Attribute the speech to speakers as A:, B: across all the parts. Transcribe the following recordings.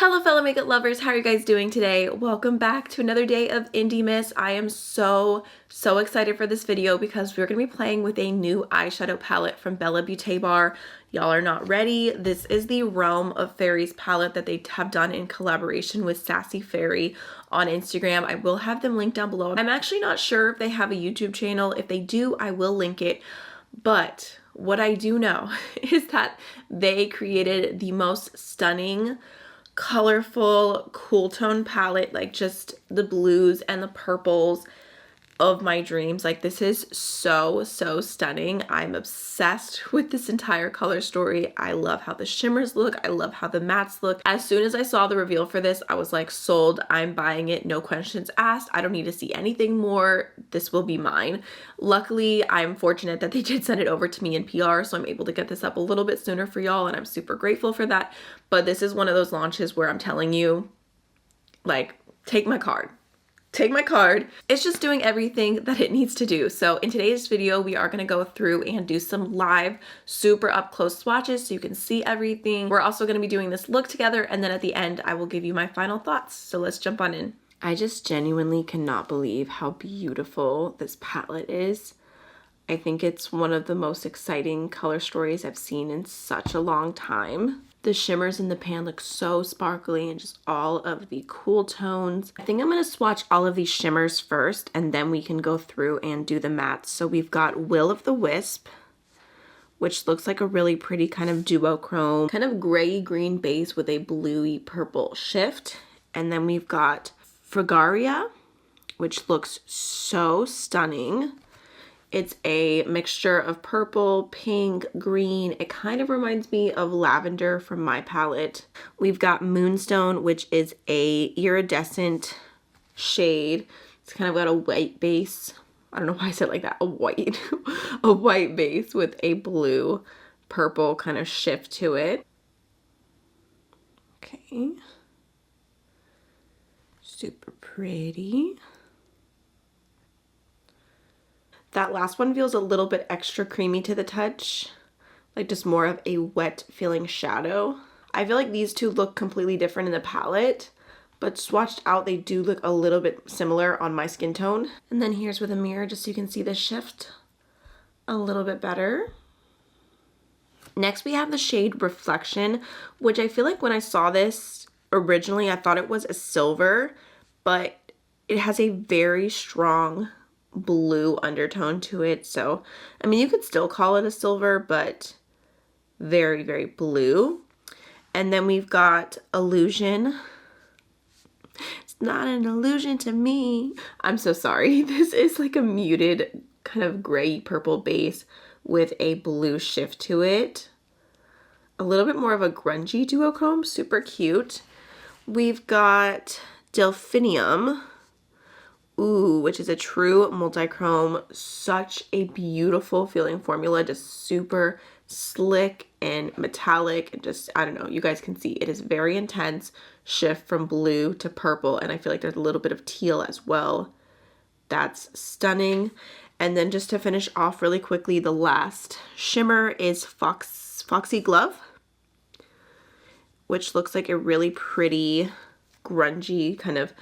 A: Hello fellow makeup lovers, how are you guys doing today? Welcome back to another day of Indiemas. I am so excited for this video because we're going to be playing with a new eyeshadow palette from Bella Beaute Bar. Y'all are not ready. This is the Realm of Fairies palette that they have done in collaboration with Sassy Fairy on Instagram. I will have them linked down below. I'm actually not sure if they have a YouTube channel. If they do, I will link it. But what I do know is that they created the most stunning, colorful, cool tone palette, like just the blues and the purples of my dreams. Like, this is so stunning. I'm obsessed with this entire color story. I love how the shimmers look. I love how the mattes look. As soon as I saw the reveal for this, I was like, sold. I'm buying it. No questions asked. I don't need to see anything more. This will be mine. Luckily, I'm fortunate that they did send it over to me in PR, so I'm able to get this up a little bit sooner for y'all, and I'm super grateful for that. But this is one of those launches where I'm telling you, like, take my card. Take my card. It's just doing everything that it needs to do. So in today's video, we are going to go through and do some live, super up close swatches so you can see everything. We're also going to be doing this look together, and then at the end, I will give you my final thoughts. So let's jump on in. I just genuinely cannot believe how beautiful this palette is. I think it's one of the most exciting color stories I've seen in such a long time. The shimmers in the pan look so sparkly and just all of the cool tones. I think I'm going to swatch all of these shimmers first, and then we can go through and do the mattes. So we've got Will of the Wisp, which looks like a really pretty kind of duochrome, kind of gray green base with a bluey purple shift. And then we've got Fragaria, which looks so stunning. It's a mixture of purple, pink, green. It kind of reminds me of lavender from my palette. We've got Moonstone, which is a iridescent shade. It's kind of got a white base. I don't know why I said it like that. A white base with a blue, purple kind of shift to it. Okay. Super pretty. That last one feels a little bit extra creamy to the touch, like just more of a wet feeling shadow. I feel like these two look completely different in the palette, but swatched out, they do look a little bit similar on my skin tone. And then here's with a mirror, just so you can see the shift a little bit better. Next, we have the shade Reflection, which I feel like when I saw this originally, I thought it was a silver, but it has a very strong blue undertone to it. So I mean, you could still call it a silver, but very blue. And then we've got Illusion. It's not an illusion to me. I'm so sorry. This is like a muted kind of gray purple base with a blue shift to it. A little bit more of a grungy duochrome, super cute. We've got Delphinium, which is a true multi-chrome. Such a beautiful feeling formula, just super slick and metallic, and just, I don't know, you guys can see it is very intense shift from blue to purple, and I feel like there's a little bit of teal as well. That's stunning. And then just to finish off really quickly, the last shimmer is Foxy Glove, which looks like a really pretty grungy kind of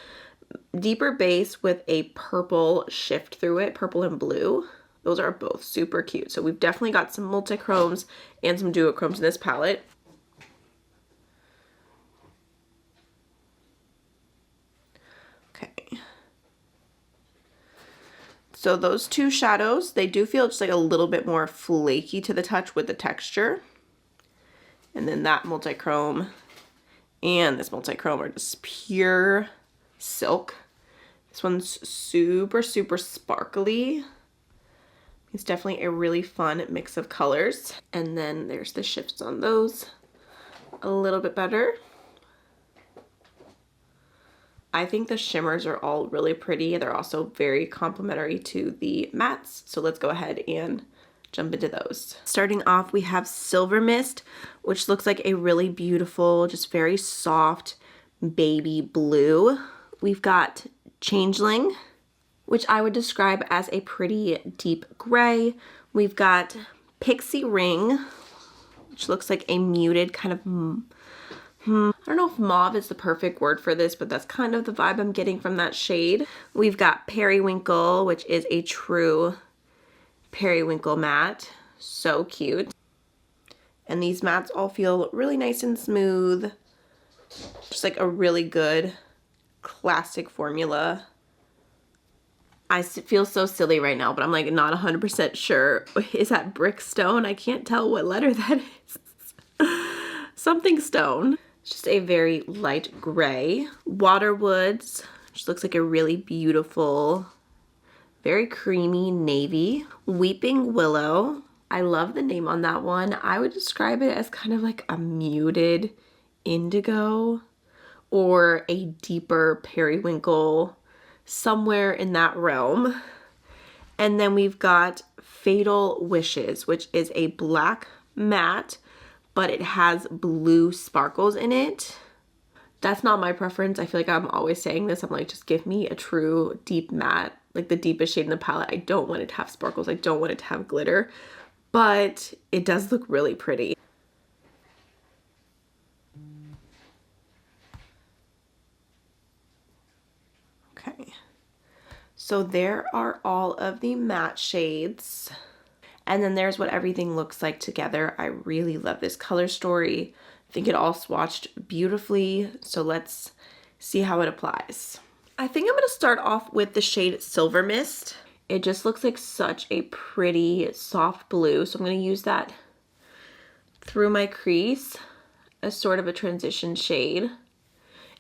A: deeper base with a purple shift through it, purple and blue. Those are both super cute. So we've definitely got some multi-chromes and some duochromes in this palette. Okay. So those two shadows, they do feel just like a little bit more flaky to the touch with the texture. And then that multi-chrome and this multi-chrome are just pure silk. This one's super sparkly. It's definitely a really fun mix of colors. And then there's the shifts on those a little bit better. I think the shimmers are all really pretty. They're also very complementary to the mattes. So let's go ahead and jump into those. Starting off, we have Silver Mist, which looks like a really beautiful, just very soft baby blue. We've got Changeling, which I would describe as a pretty deep gray. We've got Pixie Ring, which looks like a muted kind of I don't know if mauve is the perfect word for this, but that's kind of the vibe I'm getting from that shade. We've got Periwinkle, which is a true periwinkle matte. So cute. And these mattes all feel really nice and smooth. Just like a really good classic formula. I feel so silly right now, but I'm like not 100% sure. Is that Brickstone? I can't tell what letter that is. Something stone. It's just a very light gray. Waterwoods, which looks like a really beautiful, very creamy navy. Weeping Willow. I love the name on that one. I would describe it as kind of like a muted indigo or a deeper periwinkle, somewhere in that realm. And then we've got Fatal Wishes, which is a black matte, but it has blue sparkles in it. That's not my preference. I feel like I'm always saying this. I'm like, just give me a true deep matte, like the deepest shade in the palette. I don't want it to have sparkles. I don't want it to have glitter, but it does look really pretty. Okay. So there are all of the matte shades. And then there's what everything looks like together. I really love this color story. I think it all swatched beautifully. So let's see how it applies. I think I'm gonna start off with the shade Silver Mist. It just looks like such a pretty soft blue. So I'm gonna use that through my crease as sort of a transition shade.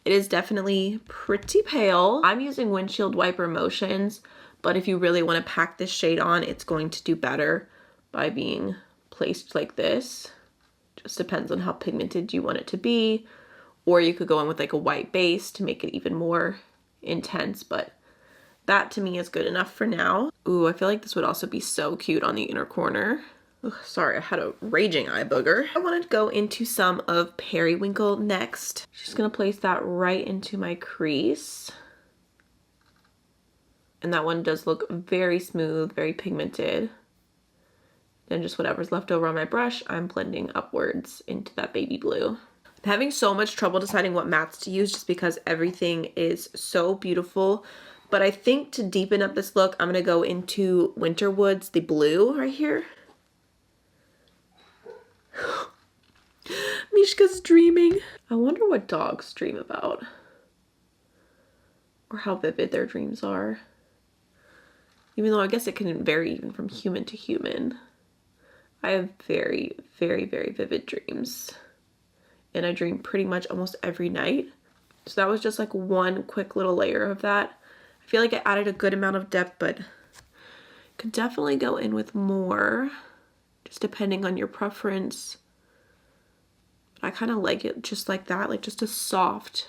A: It is definitely pretty pale. I'm using windshield wiper motions, but if you really want to pack this shade on, it's going to do better by being placed like this. Just depends on how pigmented you want it to be, or you could go in with like a white base to make it even more intense, but that to me is good enough for now. Ooh, I feel like this would also be so cute on the inner corner. Ugh, sorry, I had a raging eye booger. I want to go into some of Periwinkle next. Just gonna place that right into my crease. And that one does look very smooth, very pigmented. Then just whatever's left over on my brush, I'm blending upwards into that baby blue. I'm having so much trouble deciding what mattes to use just because everything is so beautiful. But I think to deepen up this look, I'm gonna go into Winterwoods, the blue right here. Mishka's dreaming. I wonder what dogs dream about. Or how vivid their dreams are. Even though I guess it can vary even from human to human. I have very, very, very vivid dreams. And I dream pretty much almost every night. So that was just like one quick little layer of that. I feel like I added a good amount of depth, but could definitely go in with more. Just depending on your preference. I kind of like it just like that, like just a soft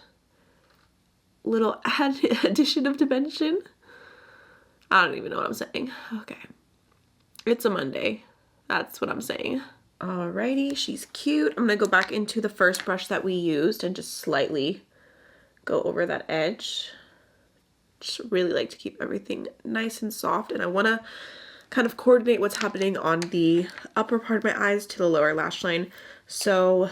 A: little addition of dimension. I don't even know what I'm saying. Okay. It's a Monday. That's what I'm saying. Alrighty, she's cute. I'm gonna go back into the first brush that we used and just slightly go over that edge. Just really like to keep everything nice and soft, and I wanna kind of coordinate what's happening on the upper part of my eyes to the lower lash line. So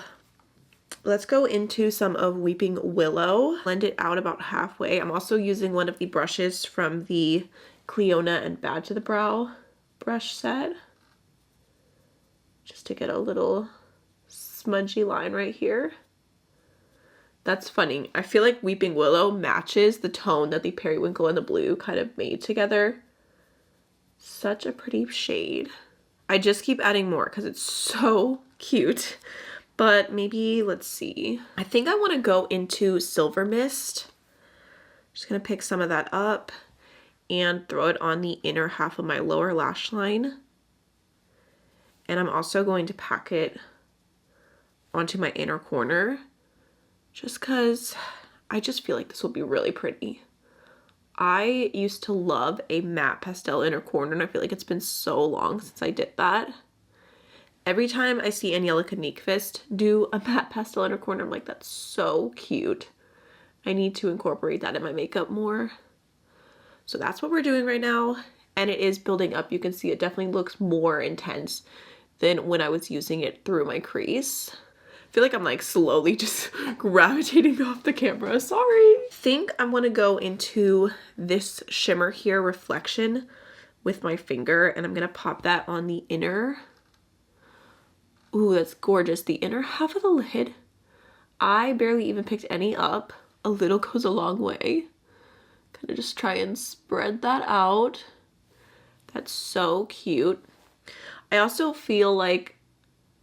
A: let's go into some of Weeping Willow. Blend it out about halfway. I'm also using one of the brushes from the Clionadh and Bad to the Brow brush set. Just to get a little smudgy line right here. That's funny. I feel like Weeping Willow matches the tone that the Periwinkle and the blue kind of made together. Such a pretty shade. I just keep adding more because it's so cute. But maybe, let's see. I think I want to go into Silver Mist. Just going to pick some of that up and throw it on the inner half of my lower lash line. And I'm also going to pack it onto my inner corner just because I just feel like this will be really pretty. I used to love a matte pastel inner corner, and I feel like it's been so long since I did that. Every time I see Angelica Nyqvist do a matte pastel inner corner, I'm like, that's so cute. I need to incorporate that in my makeup more. So that's what we're doing right now. And it is building up. You can see it definitely looks more intense than when I was using it through my crease. feel like I'm like slowly just gravitating off the camera. Sorry. I think I'm gonna go into this shimmer here, Reflection, with my finger, and I'm gonna pop that on the inner. Ooh, that's gorgeous. The inner half of the lid. I barely even picked any up. A little goes a long way. Kind of just try and spread that out. That's so cute. I also feel like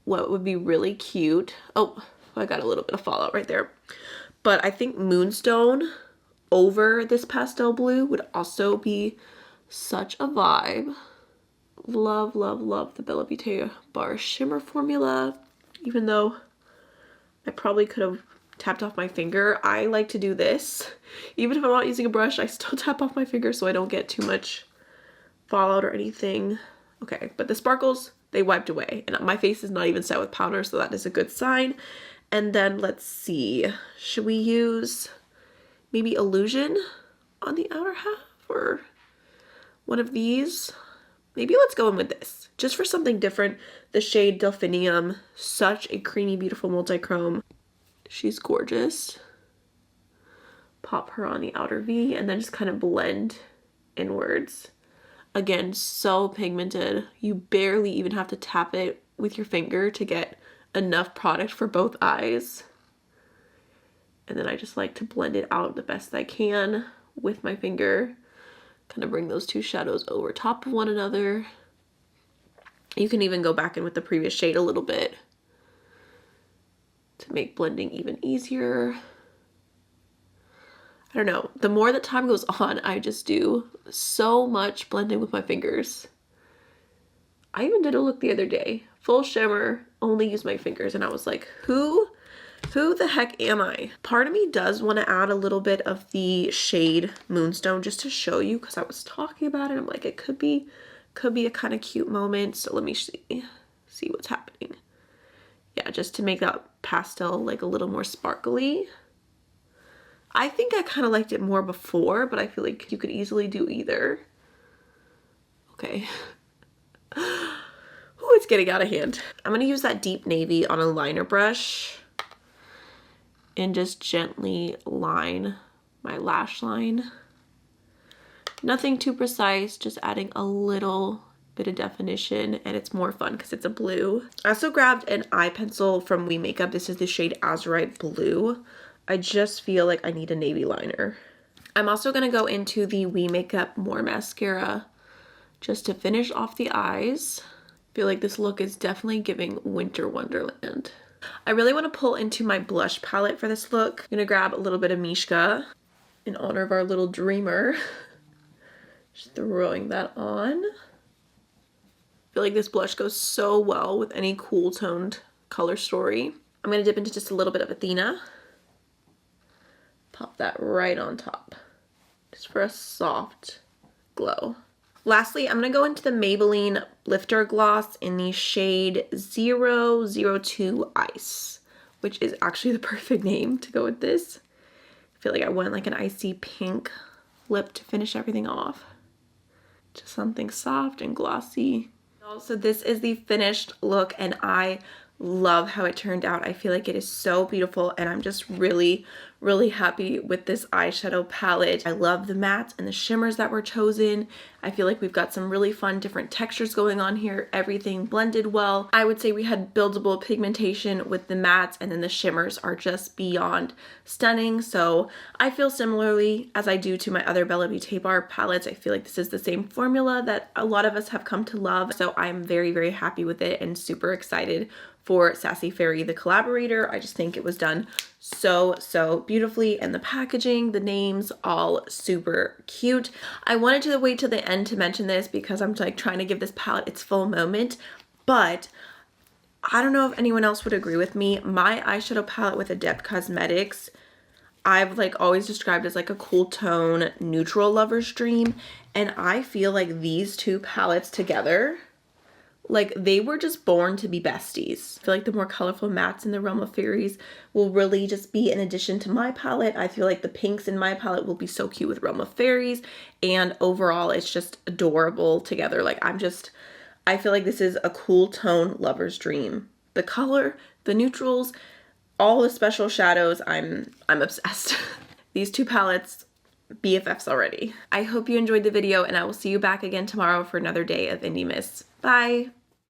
A: what would be really cute. Oh, I got a little bit of fallout right there. But I think Moonstone over this pastel blue would also be such a vibe. Love, love, love the Bella Beaute Bar Shimmer formula. Even though I probably could have tapped off my finger, I like to do this. Even if I'm not using a brush, I still tap off my finger so I don't get too much fallout or anything. Okay, but the sparkles, they wiped away. And my face is not even set with powder, so that is a good sign. And then let's see, should we use maybe Illusion on the outer half or one of these? Maybe let's go in with this, just for something different. The shade Delphinium, such a creamy, beautiful multi-chrome. She's gorgeous. Pop her on the outer V and then just kind of blend inwards. Again, so pigmented. You barely even have to tap it with your finger to get enough product for both eyes. And then I just like to blend it out the best I can with my finger. Kind of bring those two shadows over top of one another. You can even go back in with the previous shade a little bit to make blending even easier. I don't know, the more that time goes on, I just do so much blending with my fingers. I even did a look the other day, full shimmer, only use my fingers, and I was like, who the heck am I? Part of me does want to add a little bit of the shade Moonstone just to show you, because I was talking about it. I'm like, it could be a kind of cute moment. So let me see what's happening. Yeah, just to make that pastel like a little more sparkly. I think I kind of liked it more before, but I feel like you could easily do either. Okay. Ooh, it's getting out of hand. I'm gonna use that deep navy on a liner brush and just gently line my lash line. Nothing too precise, just adding a little bit of definition, and it's more fun because it's a blue. I also grabbed an eye pencil from We Makeup. This is the shade Azurite Blue. I just feel like I need a navy liner. I'm also gonna go into the We Makeup More Mascara just to finish off the eyes. I feel like this look is definitely giving Winter Wonderland. I really want to pull into my blush palette for this look. I'm gonna grab a little bit of Mishka in honor of our little dreamer. Just throwing that on. I feel like this blush goes so well with any cool toned color story. I'm gonna dip into just a little bit of Athena. Pop that right on top, just for a soft glow. Lastly, I'm gonna go into the Maybelline Lifter Gloss in the shade 002 Ice, which is actually the perfect name to go with this. I feel like I went like an icy pink lip to finish everything off. Just something soft and glossy. Also, this is the finished look, and I love how it turned out. I feel like it is so beautiful, and I'm just really happy with this eyeshadow palette. I love the mattes and the shimmers that were chosen. I feel like we've got some really fun different textures going on here. Everything blended well. I would say we had buildable pigmentation with the mattes, and then the shimmers are just beyond stunning. So I feel similarly as I do to my other Bella Beaute Bar palettes. I feel like this is the same formula that a lot of us have come to love. So I'm very happy with it and super excited for Sassy Fairy, the collaborator. I just think it was done so beautifully, and the packaging, the names, all super cute. I wanted to wait till the end to mention this because I'm like trying to give this palette its full moment, but I don't know if anyone else would agree with me. My eyeshadow palette with Adept Cosmetics, I've like always described as like a cool tone, neutral lover's dream, and I feel like these two palettes together, like they were just born to be besties. I feel like the more colorful mattes in the realm of Fairies will really just be an addition to my palette. I feel like the pinks in my palette will be so cute with realm of Fairies, and overall it's just adorable together. Like I feel like this is a cool tone lover's dream. The color, the neutrals, all the special shadows, I'm obsessed. These two palettes, BFFs already. I hope you enjoyed the video, and I will see you back again tomorrow for another day of Indiemas. Bye!